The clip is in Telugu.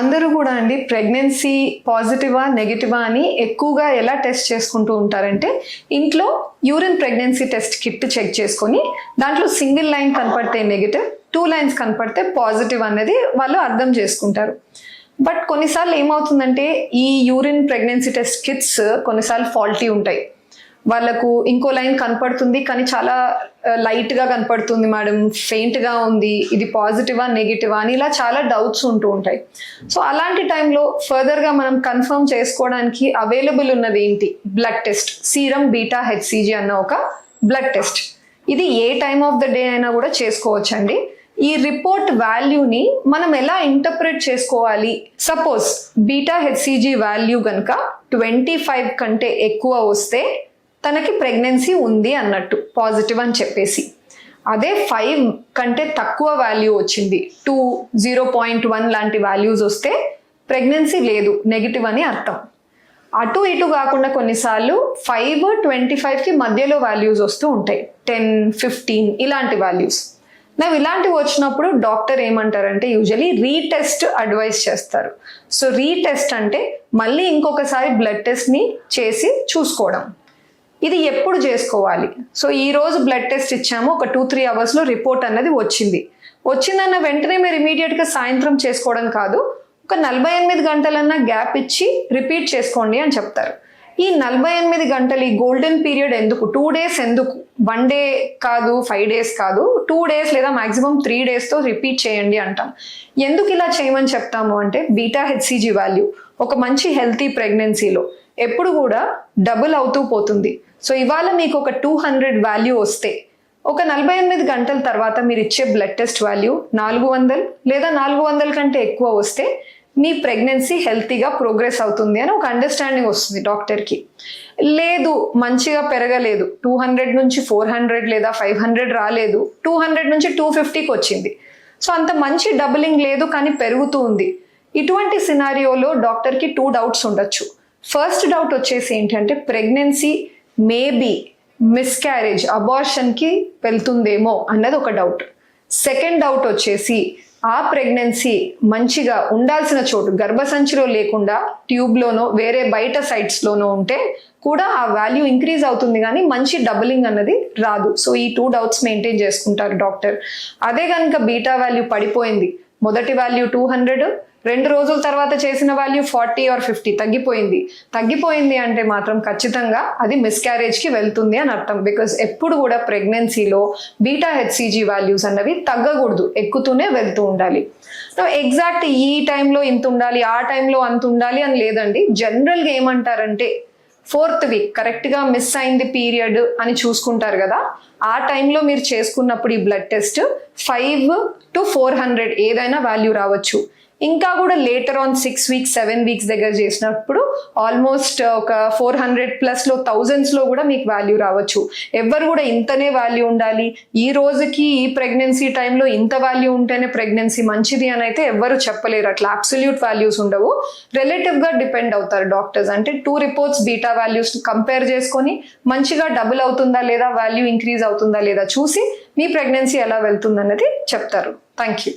అందరూ కూడా అండి ప్రెగ్నెన్సీ పాజిటివా నెగిటివా అని ఎక్కువగా ఎలా టెస్ట్ చేసుకుంటూ ఉంటారంటే ఇంట్లో urine pregnancy test kit check చేసుకొని దాంట్లో సింగిల్ లైన్ కనపడితే నెగిటివ్ 2 లైన్స్ కనపడితే పాజిటివ్ అనేది వాళ్ళు అర్థం చేసుకుంటారు. బట్ కొన్నిసార్లు ఏమవుతుందంటే ఈ యూరిన్ ప్రెగ్నెన్సీ టెస్ట్ కిట్స్ కొన్నిసార్లు ఫాల్టీ ఉంటాయి. వాళ్ళకు ఇంకో లైన్ కనపడుతుంది కానీ చాలా లైట్గా కనపడుతుంది మేడం, ఫెయింట్గా ఉంది, ఇది పాజిటివా నెగిటివా అని ఇలా చాలా డౌట్స్ ఉంటూ ఉంటాయి. సో అలాంటి టైంలో ఫర్దర్గా మనం కన్ఫర్మ్ చేసుకోవడానికి అవైలబుల్ ఉన్నది ఏంటి? Blood test, serum beta HCG అన్న ఒక బ్లడ్ టెస్ట్. ఇది ఏ టైమ్ ఆఫ్ ద డే అయినా కూడా చేసుకోవచ్చండి. ఈ రిపోర్ట్ వాల్యూని మనం ఎలా ఇంటర్ప్రిట్ చేసుకోవాలి? సపోజ్ బీటా హెచ్సిజీ వాల్యూ కనుక 25 కంటే ఎక్కువ వస్తే తనకి ప్రెగ్నెన్సీ ఉంది అన్నట్టు, పాజిటివ్ అని చెప్పేసి. అదే 5 కంటే తక్కువ వాల్యూ వచ్చింది, 2, 0.1 లాంటి వాల్యూస్ వస్తే ప్రెగ్నెన్సీ లేదు, నెగిటివ్ అని అర్థం. అటు ఇటు కాకుండా కొన్నిసార్లు 5, 25కి మధ్యలో వాల్యూస్ వస్తూ ఉంటాయి, 10, 15 ఇలాంటి వాల్యూస్. ఇలాంటివి వచ్చినప్పుడు డాక్టర్ ఏమంటారంటే యూజువలీ రీటెస్ట్ అడ్వైస్ చేస్తారు. సో రీటెస్ట్ అంటే మళ్ళీ ఇంకొకసారి బ్లడ్ టెస్ట్ని చేసి చూసుకోవడం. ఇది ఎప్పుడు చేసుకోవాలి? సో ఈ రోజు బ్లడ్ టెస్ట్ ఇచ్చాము, ఒక 2-3 అవర్స్లో రిపోర్ట్ అన్నది వచ్చిందన్న వెంటనే మీరు ఇమీడియట్గా సాయంత్రం చేసుకోవడం కాదు, ఒక 48 గంటలన్నా గ్యాప్ ఇచ్చి రిపీట్ చేసుకోండి అని చెప్తారు. ఈ 48 గంటలు, ఈ గోల్డెన్ పీరియడ్ ఎందుకు? 2 డేస్ ఎందుకు? 1 డే కాదు, 5 డేస్ కాదు, 2 డేస్ లేదా మాక్సిమం 3 డేస్తో రిపీట్ చేయండి అంటాం. ఎందుకు ఇలా చేయమని చెప్తాము అంటే బీటా హెచ్సిజీ వాల్యూ ఒక మంచి హెల్తీ ప్రెగ్నెన్సీలో ఎప్పుడు కూడా డబుల్ అవుతూ పోతుంది. సో ఇవాళ మీకు ఒక 200 వాల్యూ వస్తే ఒక 48 గంటల తర్వాత మీరు ఇచ్చే బ్లడ్ టెస్ట్ వాల్యూ 400 లేదా 400 కంటే ఎక్కువ వస్తే మీ ప్రెగ్నెన్సీ హెల్తీగా ప్రోగ్రెస్ అవుతుంది అని ఒక అండర్స్టాండింగ్ వస్తుంది డాక్టర్కి. లేదు మంచిగా పెరగలేదు, 200 నుంచి 400 లేదా 500 రాలేదు, 200 నుంచి 250కి వచ్చింది, సో అంత మంచి డబులింగ్ లేదు కానీ పెరుగుతూ ఉంది. ఇటువంటి సినారియోలో డాక్టర్కి 2 డౌట్స్ ఉండొచ్చు. ఫస్ట్ డౌట్ వచ్చేసి ఏంటంటే ప్రెగ్నెన్సీ మేబీ మిస్క్యారేజ్, అబార్షన్కి వెళ్తుందేమో అన్నది ఒక డౌట్. సెకండ్ డౌట్ వచ్చేసి ఆ ప్రెగ్నెన్సీ మంచిగా ఉండాల్సిన చోటు గర్భసంచిలో లేకుండా ట్యూబ్లోనో వేరే బయట సైట్స్లోనో ఉంటే కూడా ఆ వాల్యూ ఇంక్రీజ్ అవుతుంది కానీ మంచి డబులింగ్ అన్నది రాదు. సో ఈ 2 డౌట్స్ మెయింటైన్ చేసుకుంటారు డాక్టర్. అదే కనుక బీటా వాల్యూ పడిపోయింది, మొదటి వాల్యూ 200, 2 రోజుల తర్వాత చేసిన వాల్యూ 40 or 50 తగ్గిపోయింది అంటే మాత్రం ఖచ్చితంగా అది మిస్క్యారేజ్కి వెళ్తుంది అని అర్థం. బికాజ్ ఎప్పుడు కూడా ప్రెగ్నెన్సీలో బీటా హెచ్సిజీ వాల్యూస్ అన్నవి తగ్గకూడదు, ఎక్కుతూనే వెళ్తూ ఉండాలి. ఎగ్జాక్ట్ ఈ టైంలో ఇంత ఉండాలి, ఆ టైంలో అంత ఉండాలి అని లేదండి. జనరల్గా ఏమంటారంటే 4th వీక్ కరెక్ట్గా మిస్ అయింది పీరియడ్ అని చూసుకుంటారు కదా, ఆ టైంలో మీరు చేసుకున్నప్పుడు ఈ బ్లడ్ టెస్ట్ 5 to 400 ఏదైనా వాల్యూ రావచ్చు. ఇంకా కూడా లేటర్ ఆన్ 6 weeks 7 weeks దగ్గర చేసినప్పుడు ఆల్మోస్ట్ ఒక 400+ 1000s కూడా మీకు వాల్యూ రావచ్చు. ఎవరు కూడా ఇంతనే వాల్యూ ఉండాలి, ఈ రోజుకి ఈ ప్రెగ్నెన్సీ టైంలో ఇంత వాల్యూ ఉంటేనే ప్రెగ్నెన్సీ మంచిది అని అయితే ఎవ్వరు చెప్పలేరు. అట్లా అబ్సల్యూట్ వాల్యూస్ ఉండవు, రిలేటివ్గా డిపెండ్ అవుతారు డాక్టర్స్. అంటే 2 రిపోర్ట్స్ బీటా వాల్యూస్ కంపేర్ చేసుకొని మంచిగా డబుల్ అవుతుందా లేదా, వాల్యూ ఇంక్రీజ్ అవుతుందా లేదా చూసి మీ ప్రెగ్నెన్సీ ఎలా వెళ్తుందన్నది చెప్తారు. Thank you.